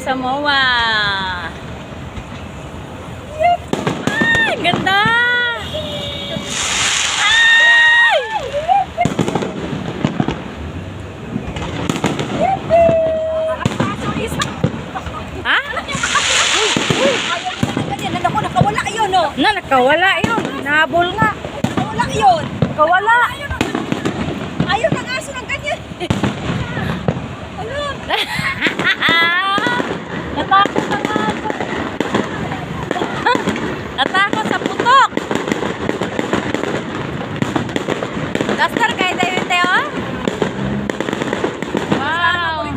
sa MOA. Ay, ganda! Ay! Ha? Nakawala yun, no? Nakawala yun. Nahabol nga. Nakawala yun. Nakawala. Ayaw ng aso ng ganyan. Ano? Natakot ang aso. Natakot sa putok. Duster kayo tayo yung Teo? Wow.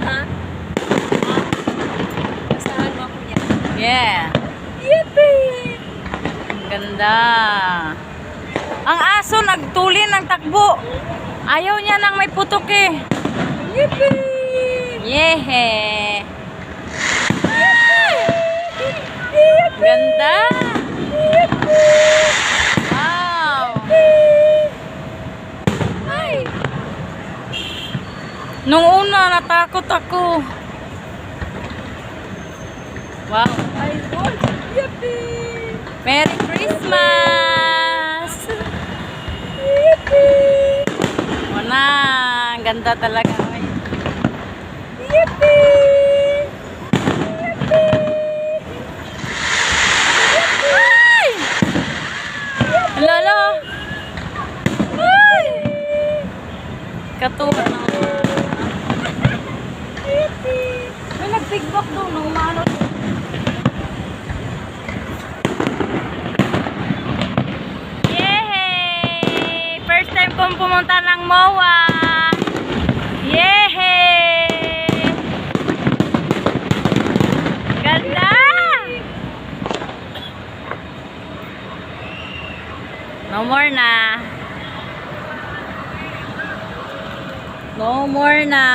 Basahan mo ako niya. Yeah. Yippee! Ganda. Ang aso nagtuli ng takbo. Ayaw niya nang may putok eh. Yippee! Yehe. Ganda. Wow. Ay! Nung una natakot ako. Wow. Ay, God! Yippee! Merry Christmas. Yippee! Wala, ang ganda talaga. Yippee! Ay! Lalo. Ay! Katuwa na. Yippee! May nag-feedback doon nung maano. Yehey! First time kong pumunta ng MOA. Yehey! Ganda! No more na. No more na.